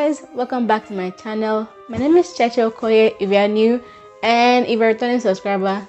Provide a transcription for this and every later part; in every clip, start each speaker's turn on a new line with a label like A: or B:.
A: guys, welcome back to my channel. My name is xoxo if you are new, and if you're a returning subscriber,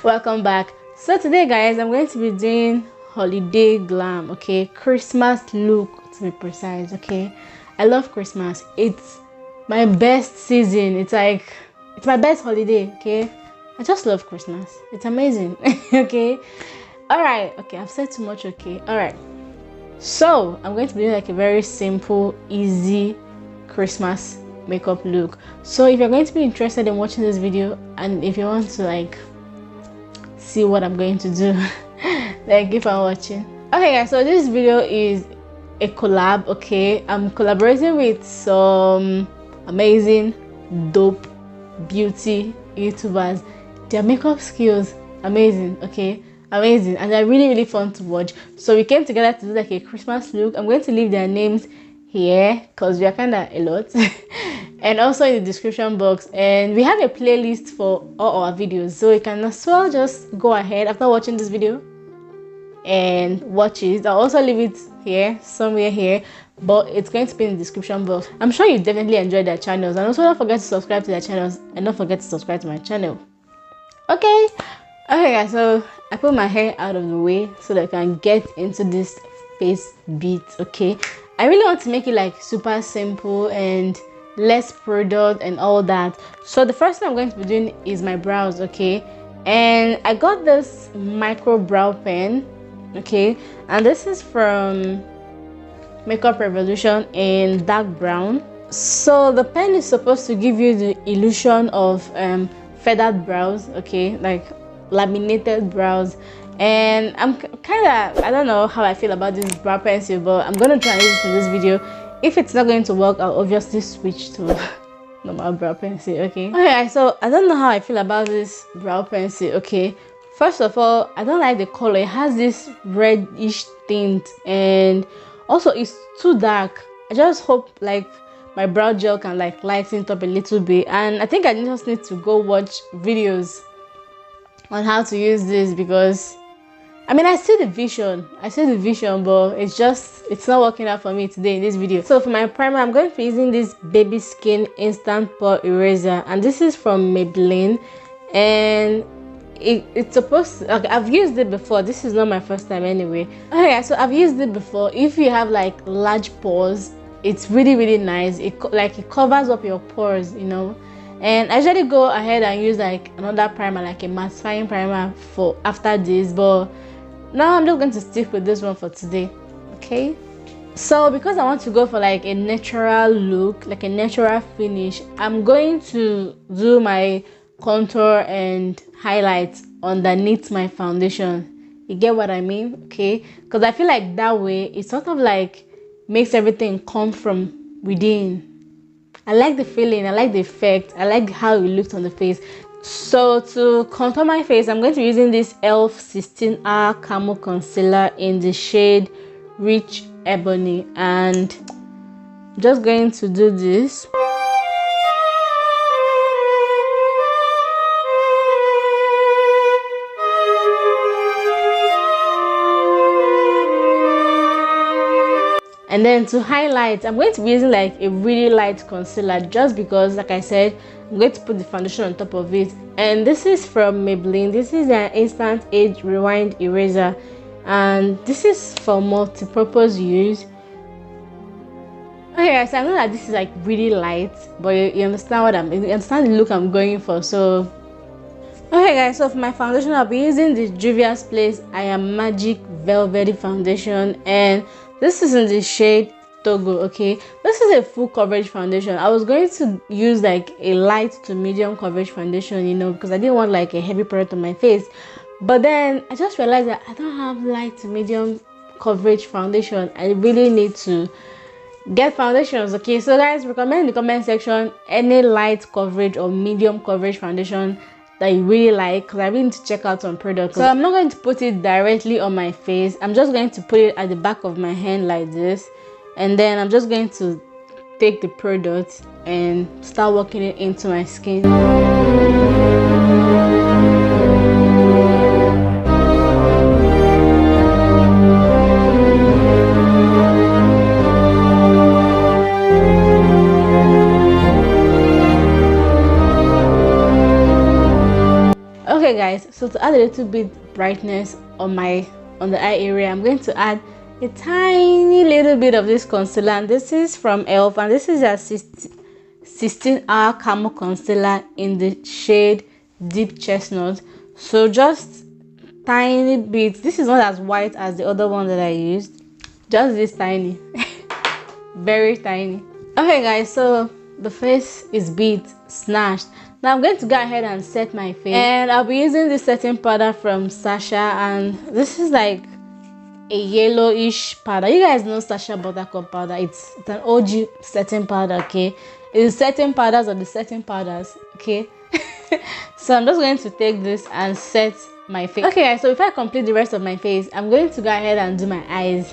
A: welcome back. So today guys, I'm going to be doing holiday glam, okay, Christmas look to be precise. Okay, I love Christmas. It's my best season. It's my best holiday. Okay, I just love Christmas. It's amazing. Okay, all right, okay, I've said too much. Okay, all right, so I'm going to be doing like a very simple, easy Christmas makeup look. So if you're going to be interested in watching this video, and if you want to like see what I'm going to do, then keep on watching. Okay guys, so this video is a collab. Okay, I'm collaborating with some amazing, dope beauty YouTubers. Their makeup skills amazing. Okay, amazing, and they're really fun to watch. So we came together to do like a Christmas look. I'm going to leave their names here because we are kind of a lot and also in the description box, and we have a playlist for all our videos, so you can as well just go ahead after watching this video and watch it. I'll also leave it here somewhere here, but it's going to be in the description box. I'm sure you definitely enjoyed their channels, and also don't forget to subscribe to their channels, and don't forget to subscribe to my channel. Okay guys, so I put my hair out of the way so that I can get into this face beat. Okay, I really want to make it like super simple and less product and all that. So the first thing I'm going to be doing is my brows. Okay, and I got this micro brow pen. Okay, and this is from Makeup Revolution in dark brown. So the pen is supposed to give you the illusion of feathered brows. Okay, like laminated brows. And I'm kind of, I don't know how I feel about this brow pencil, but I'm gonna try and use it in this video. If it's not going to work, I'll obviously switch to normal brow pencil. Okay, so I don't know how I feel about this brow pencil. Okay, first of all, I don't like the color. It has this reddish tint, and also it's too dark. I just hope like my brow gel can like lighten it up a little bit, and I think I just need to go watch videos on how to use this, because I mean I see the vision, but it's not working out for me today in this video. So for my primer, I'm going to be using this Baby Skin Instant Pore Eraser, and this is from Maybelline, and it's supposed to, okay, I've used it before. This is not my first time anyway. Okay, so I've used it before. If you have like large pores, it's really nice. It covers up your pores, you know. And I usually go ahead and use like another primer, like a mattifying primer for after this, but now I'm just going to stick with this one for today. Okay, so because I want to go for like a natural look, like a natural finish, I'm going to do my contour and highlights underneath my foundation. You get what I mean? Okay, because I feel like that way it sort of like makes everything come from within. I like the feeling, I like the effect, I like how it looks on the face. So to contour my face, I'm going to be using this e.l.f. 16-hour Camo Concealer in the shade Rich Ebony, and I'm just going to do this. And then to highlight, I'm going to be using like a really light concealer, just because like I said, I'm going to put the foundation on top of it. And this is from Maybelline. This is an Instant Age Rewind Eraser, and this is for multi-purpose use. Okay guys, I know that this is like really light, but you understand you understand the look I'm going for. So okay guys, so for my foundation, I'll be using the Juvia's Place I Am Magic Velvety Foundation, and this is in the shade Togo. Okay, this is a full coverage foundation. I was going to use like a light to medium coverage foundation, you know, because I didn't want like a heavy product on my face, but then I just realized that I don't have light to medium coverage foundation. I really need to get foundations. Okay, so guys, recommend in the comment section any light coverage or medium coverage foundation that you really like, because I really need to check out some products. So I'm not going to put it directly on my face. I'm just going to put it at the back of my hand like this, and then I'm just going to take the product and start working it into my skin. Okay guys, so to add a little bit brightness on the eye area, I'm going to add a tiny little bit of this concealer, and this is from elf, and this is a 16-hour camo concealer in the shade Deep Chestnut. So just tiny bit. This is not as white as the other one that I used, just this tiny. Very tiny. Okay guys, so the face is beat, snatched. Now I'm going to go ahead and set my face, and I'll be using this setting powder from Sasha, and this is like a yellowish powder. You guys know Sasha Buttercup powder. It's an OG setting powder, okay? It's setting powders or the setting powders, okay? So I'm just going to take this and set my face. Okay guys, so if I complete the rest of my face, I'm going to go ahead and do my eyes.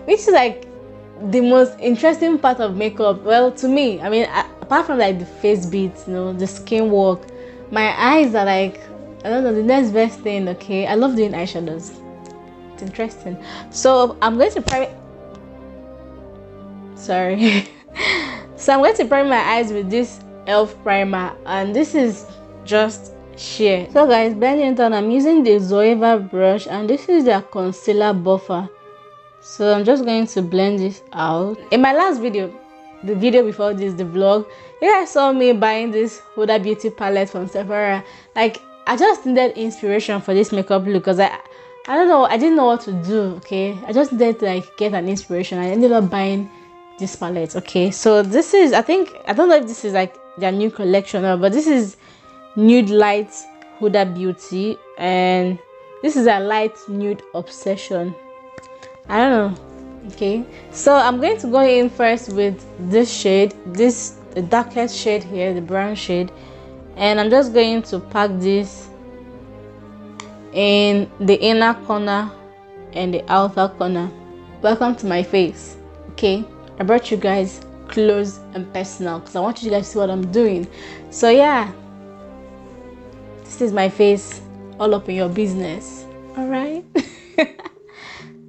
A: Which is like the most interesting part of makeup. Well, to me, I mean, apart from like the face beats, you know, the skin work, my eyes are like, I don't know, the next best thing. Okay, I love doing eyeshadows. It's interesting. So I'm going to prime. Sorry. So I'm going to prime my eyes with this elf primer, and this is just sheer. So guys, blending it out, I'm using the Zoeva brush, and this is their concealer buffer. So I'm just going to blend this out. In my last video, the video before this, the vlog, you guys saw me buying this Huda Beauty palette from Sephora. Like, I just needed inspiration for this makeup look, because I don't know, I didn't know what to do. Okay, I just needed to like get an inspiration. I ended up buying this palette. Okay, so this is, I don't know if this is like their new collection or, but this is Nude Light Huda Beauty, and this is a light nude obsession. I don't know. Okay, so I'm going to go in first with this shade, the darkest shade here, the brown shade, and I'm just going to pack this in the inner corner and the outer corner. Welcome to my face. Okay, I brought you guys close and personal because I want you guys to see what I'm doing. So yeah, this is my face, all up in your business. All right.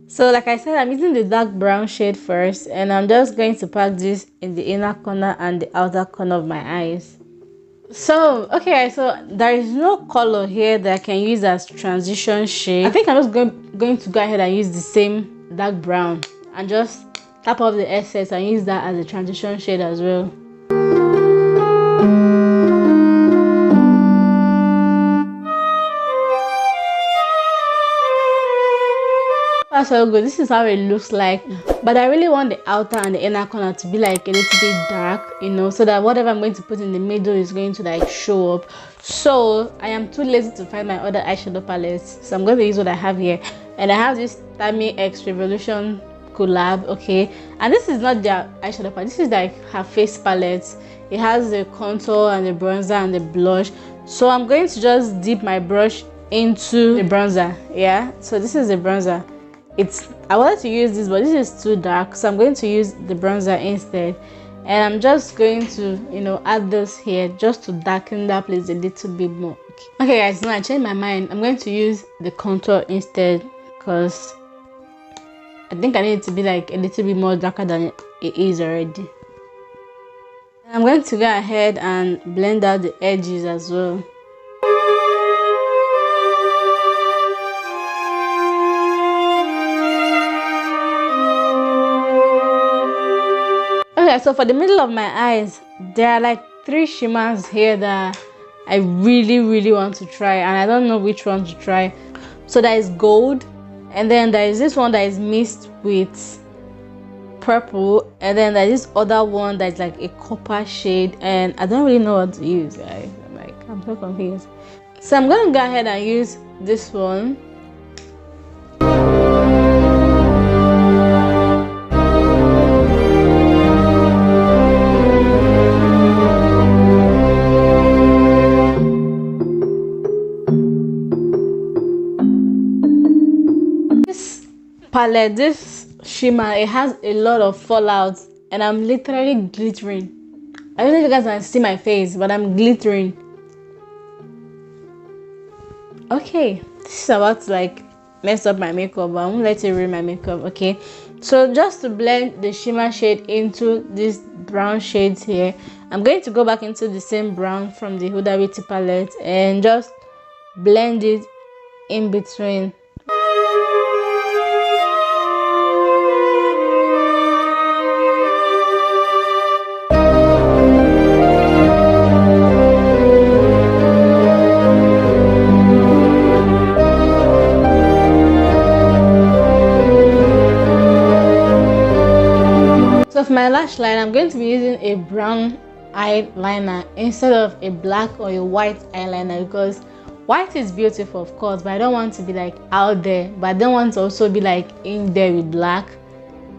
A: So like I said, I'm using the dark brown shade first, and I'm just going to pack this in the inner corner and the outer corner of my eyes. So okay, so there is no color here that I can use as transition shade. I think I'm just going to go ahead and use the same dark brown and just tap off the excess and use that as a transition shade as well. That's so good. This is how it looks like, but I really want the outer and the inner corner to be like a little bit dark, you know, so that whatever I'm going to put in the middle is going to like show up. So I am too lazy to find my other eyeshadow palettes, so I'm going to use what I have here, and I have this Tammy X Revolution Collab. Okay, and this is not their eyeshadow palette, this is like her face palette. It has the contour and the bronzer and the blush, so I'm going to just dip my brush into the bronzer. Yeah, so this is the bronzer. I wanted to use this, but this is too dark, so I'm going to use the bronzer instead, and I'm just going to, you know, add this here just to darken that place a little bit more. Okay guys, now I changed my mind. I'm going to use the contour instead because I think I need it to be like a little bit more darker than it is already. I'm going to go ahead and blend out the edges as well. Okay, so for the middle of my eyes, there are like 3 shimmers here that I really want to try, and I don't know which one to try. So there is gold, and then there is this one that is mixed with purple, and then there's this other one that's like a copper shade, and I don't really know what to use, guys. I'm so confused. So I'm gonna go ahead and use this one. Palette, this shimmer, it has a lot of fallouts, and I'm literally glittering. I don't know if you guys can see my face, but I'm glittering. Okay, this is about to like mess up my makeup, but I won't let it ruin my makeup. Okay, so just to blend the shimmer shade into these brown shades here, I'm going to go back into the same brown from the Huda Beauty palette and just blend it in between. So for my lash line, I'm going to be using a brown eyeliner instead of a black or a white eyeliner, because white is beautiful, of course, but I don't want to be like out there, but I don't want to also be like in there with black,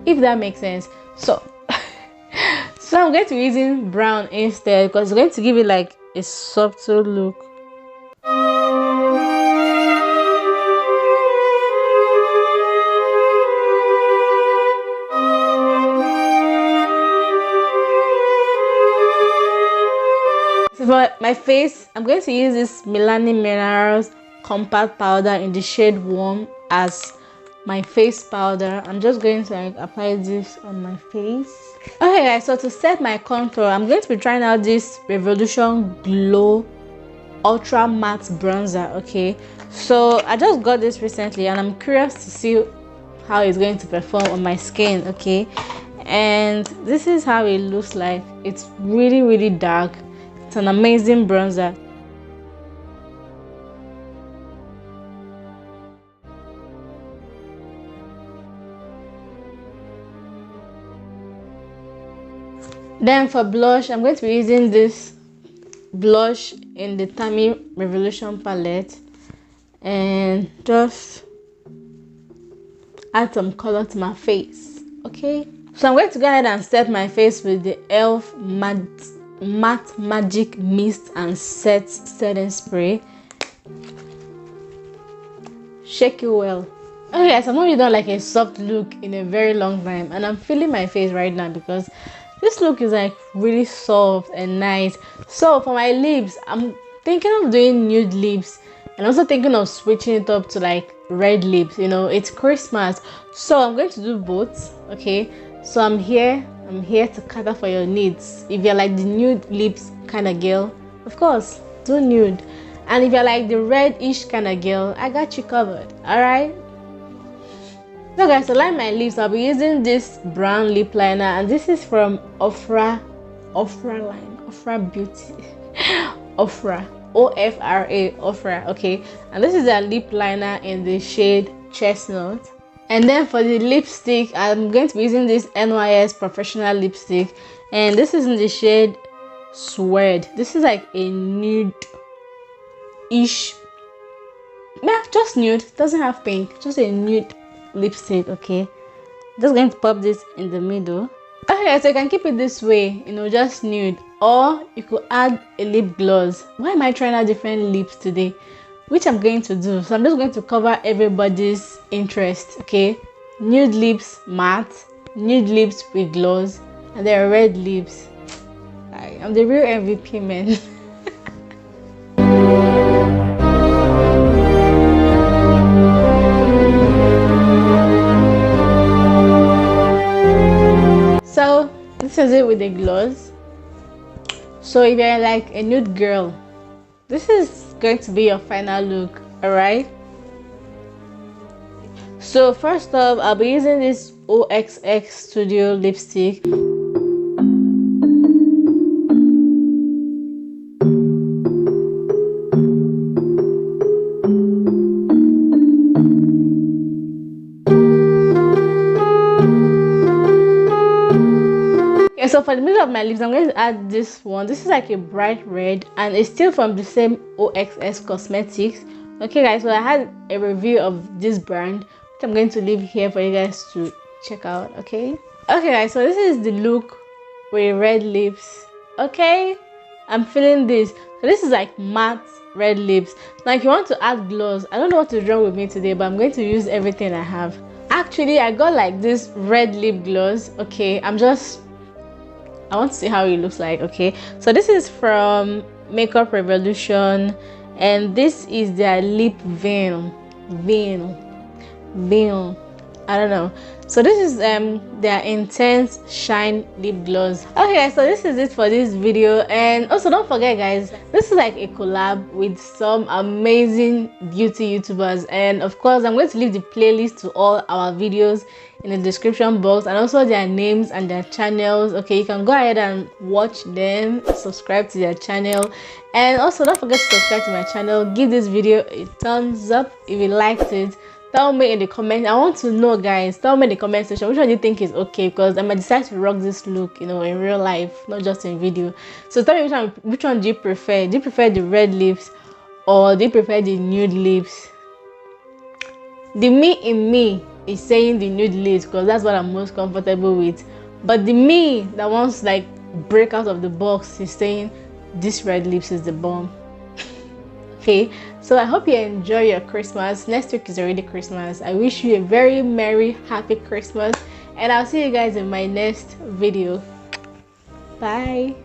A: if that makes sense. So so I'm going to be using brown instead, because it's going to give it like a subtle look. For my face, I'm going to use this Milani Minerals compact powder in the shade Warm as my face powder. I'm just going to like apply this on my face. Okay guys, so to set my contour, I'm going to be trying out this Revolution Glow Ultra Matte Bronzer. Okay, so I just got this recently and I'm curious to see how it's going to perform on my skin. Okay, and this is how it looks like. It's really dark. It's an amazing bronzer. Then for blush, I'm going to be using this blush in the Tammy Revolution palette and just add some color to my face. Okay, so I'm going to go ahead and set my face with the e.l.f. Matte Magic Mist and Set Setting Spray. Shake it well. Okay guys, I've not really done like a soft look in a very long time, and I'm feeling my face right now because this look is like really soft and nice. So for my lips, I'm thinking of doing nude lips and also thinking of switching it up to like red lips. You know, it's Christmas, so I'm going to do both. Okay, so I'm here to cater for your needs. If you're like the nude lips kind of girl, of course, do nude. And if you're like the reddish kind of girl, I got you covered. Alright? So guys, to line my lips, I'll be using this brown lip liner, and this is from Ofra Beauty. Ofra. O-F-R-A, Ofra. Okay, and this is a lip liner in the shade Chestnut. And then for the lipstick, I'm going to be using this NYS Professional lipstick, and this is in the shade Suede. This is like a nude-ish, yeah, just nude, doesn't have pink, just a nude lipstick. Okay, just going to pop this in the middle. Okay, so you can keep it this way, you know, just nude, or you could add a lip gloss. Why am I trying out different lips today? Which I'm going to do. So I'm just going to cover everybody's interest. Okay, nude lips matte, nude lips with gloss, and then red lips. I'm the real MVP, man. So this is it with the gloss. So if you're like a nude girl, this is going to be your final look. Alright, so first up, I'll be using this OXX Studio lipstick. Okay, so for the middle of my lips, I'm going to add this one. This is like a bright red, and it's still from the same OXX Cosmetics. Okay guys, so I had a review of this brand, which I'm going to leave here for you guys to check out. Okay guys, so this is the look with red lips. Okay, I'm feeling this. So this is like matte red lips. Now if you want to add gloss, I don't know what is wrong with me today, but I'm going to use everything I have. Actually, I got like this red lip gloss. Okay, I want to see how it looks like. Okay, so this is from Makeup Revolution, and this is their lip veil. I don't know. So this is their intense shine lip gloss. Okay guys, so this is it for this video. And also don't forget guys, this is like a collab with some amazing beauty YouTubers, and of course I'm going to leave the playlist to all our videos in the description box, and also their names and their channels. Okay, you can go ahead and watch them, subscribe to their channel, and also don't forget to subscribe to my channel. Give this video a thumbs up if you liked it. Tell me in the comments. I want to know guys, tell me in the comment section which one you think is okay, because I might decide to rock this look, you know, in real life, not just in video. So tell me which one do you prefer? Do you prefer the red lips or do you prefer the nude lips? The me in me is saying the nude lips because that's what I'm most comfortable with, but the me that wants like break out of the box is saying this red lips is the bomb. Okay, so I hope you enjoy your Christmas. Next week is already Christmas. I wish you a very merry happy Christmas, and I'll see you guys in my next video. Bye.